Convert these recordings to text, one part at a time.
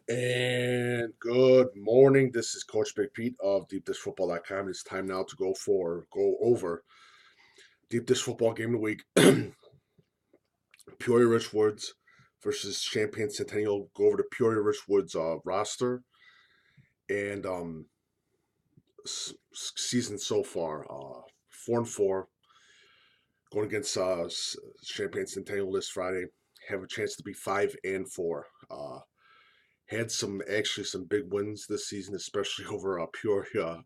And good morning. This is Coach Big Pete of DeepDishFootball.com. It's time now to go over Deep Dish Football Game of the Week. Peoria Richwoods versus Champaign Centennial. Go over the Peoria Richwoods roster and season so far. 4-4, going against Champaign Centennial this Friday. Have a chance to be 5-4. Had some big wins this season, especially over Peoria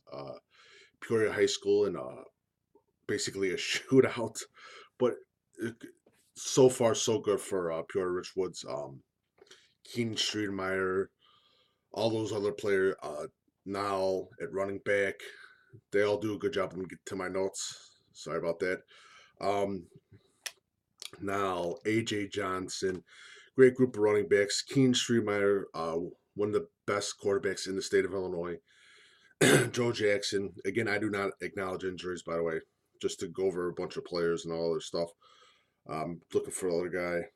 High School and basically a shootout. But uh, so far so good for Peoria Richwoods. Keenan Streetmeyer, all those other players now at running back, they all do a good job. Let me get to my notes. Sorry about that. Um, Now AJ Johnson, great group of running backs. Keen Streetmeyer, one of the best quarterbacks in the state of Illinois. Joe Jackson. Again, I do not acknowledge injuries, by the way, just to go over a bunch of players and all other stuff. Looking for another guy.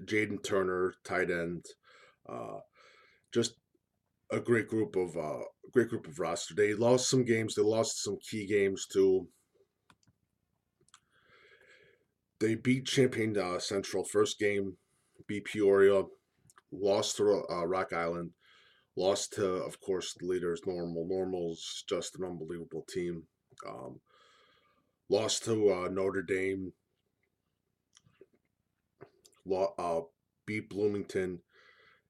Jaden Turner, tight end. Uh, just a great group of roster. They lost some games. They lost some key games too. They beat Champaign Central first game. Beat Peoria. Lost to Rock Island. Lost to, of course, the leaders, Normal. Normal's just an unbelievable team. Um, Lost to Notre Dame. Beat Bloomington.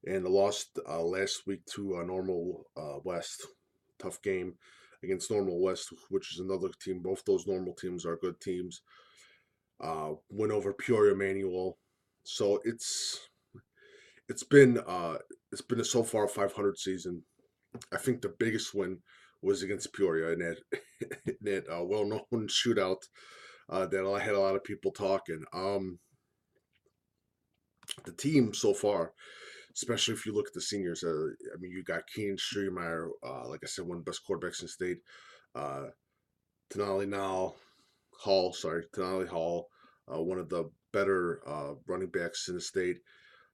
And lost last week to Normal West. Tough game against Normal West, which is another team. Both those Normal teams are good teams. Win over Peoria Manual. So it's been a so far 500 season. I think the biggest win was against Peoria in that well-known shootout that I had a lot of people talking. The team so far, especially if you look at the seniors, I mean, you got Keenan Streetmeyer, like I said, one of the best quarterbacks in the state. Uh, Tenali Hall, one of the better running backs in the state.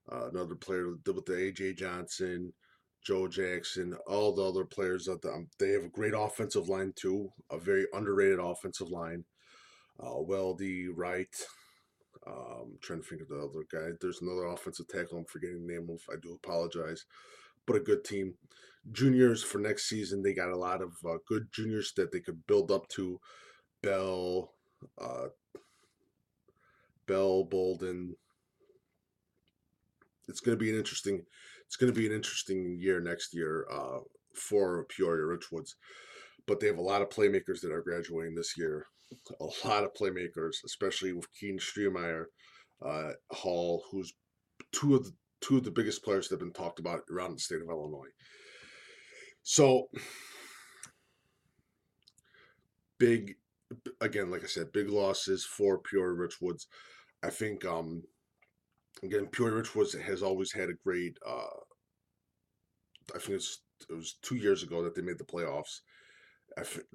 Another player with the AJ Johnson, Joe Jackson, all the other players they have a great offensive line too, a very underrated offensive line. Weldy, Wright. Trying to think of the other guy. There's another offensive tackle I'm forgetting the name of. I do apologize, but a good team. Juniors for next season, they got a lot of good juniors that they could build up to. Bell, uh, Bolden. It's going to be an interesting. It's going to be an interesting year next year for Peoria Richwoods, but they have a lot of playmakers that are graduating this year. A lot of playmakers, especially with Keen Streemeyer, Hall, who's two of the two of the biggest players that have been talked about around the state of Illinois. So big, again, like I said, big losses for Peoria Richwoods. I think again, Peoria Richwoods has always had a great. I think it was 2 years ago that they made the playoffs.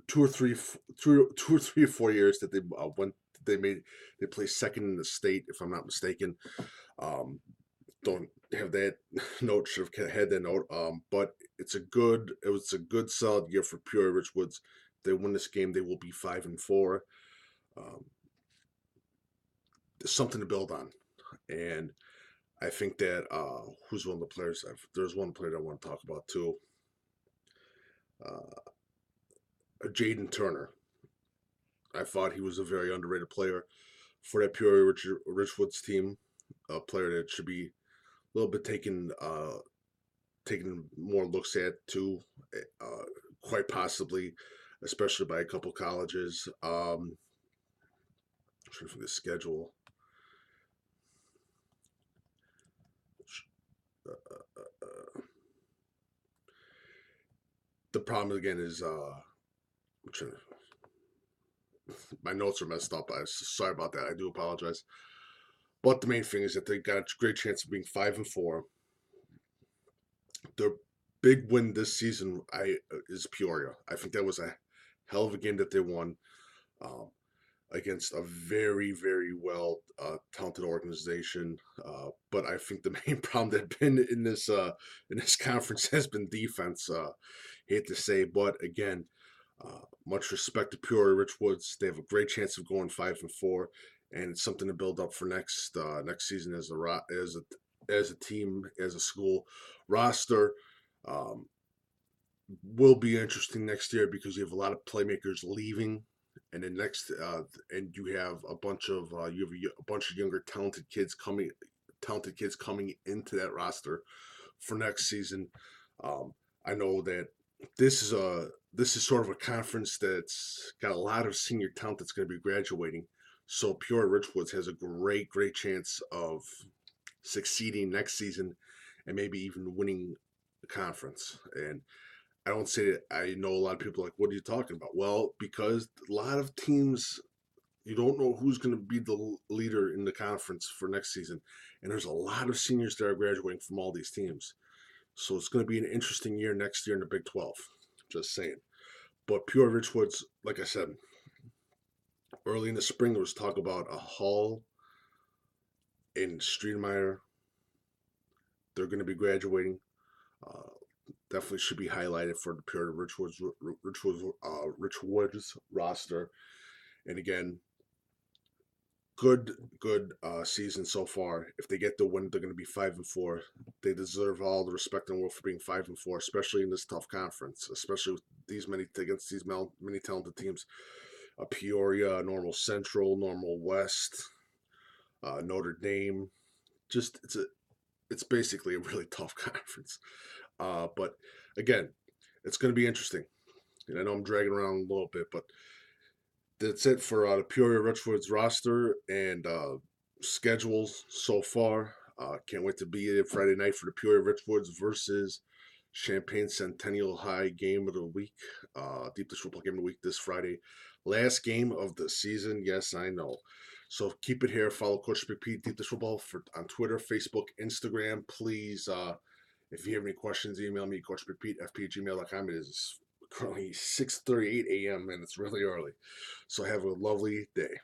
2 or 3 or 4 years that they went. They placed second in the state, if I'm not mistaken. Um, don't have that note. Should have had that note. But it was a good solid year for Peoria Richwoods. If they win this game, they will be 5-4. Um, there's something to build on, and I think that who's one of the players? There's one player I want to talk about too. Uh, Jaden Turner. I thought he was a very underrated player for that Peoria Richwoods team. A player that should be a little bit taken more looks at too, uh, quite possibly, especially by a couple colleges. Trying to the schedule. Uh, uh, uh, the problem again is my notes are messed up. I'm sorry about that. I do apologize. But the main thing is that they got a great chance of being 5-4. Their big win this season is Peoria. I think that was a hell of a game that they won. Um, against a very, very well talented organization. But I think the main problem that's been in this conference has been defense. Hate to say, but again, much respect to Peoria Richwoods. They have a great chance of going 5-4, and it's something to build up for next season as a team, as a school roster. Um, will be interesting next year because you have a lot of playmakers leaving, and then and you have a bunch of younger talented kids coming into that roster for next season. Um, I know that this is sort of a conference that's got a lot of senior talent that's going to be graduating. So Peoria Richwoods has a great chance of succeeding next season and maybe even winning the conference. And I don't say that. I know a lot of people are like, what are you talking about? Well, because a lot of teams, you don't know who's going to be the leader in the conference for next season. And there's a lot of seniors that are graduating from all these teams. So it's going to be an interesting year next year in the Big 12. Just saying. But Pure Richwoods, like I said, early in the spring, there was talk about a hall in Streetmeyer. They're going to be graduating. Uh, Definitely should be highlighted for the Pure Richwoods roster. And again, good season so far. If they get the win, they're going to be 5-4. They deserve all the respect in the world for being 5-4, especially in this tough conference, especially with these many against these many talented teams. Peoria, Normal Central, Normal West, Notre Dame. Just it's basically a really tough conference. But again, it's going to be interesting. And I know I'm dragging around a little bit, but that's it for the Peoria Richwoods roster and schedules so far. Can't wait to be there Friday night for the Peoria Richwoods versus Champaign Centennial High game of the week. Deep Dish Football game of the week this Friday. Last game of the season. Yes, I know. So keep it here. Follow Coach Big Pete Deep Dish Football on Twitter, Facebook, Instagram. Please, if you have any questions, email me, coachbigpete@fp@gmail.com. It is currently 6:38 a.m. and it's really early. So have a lovely day.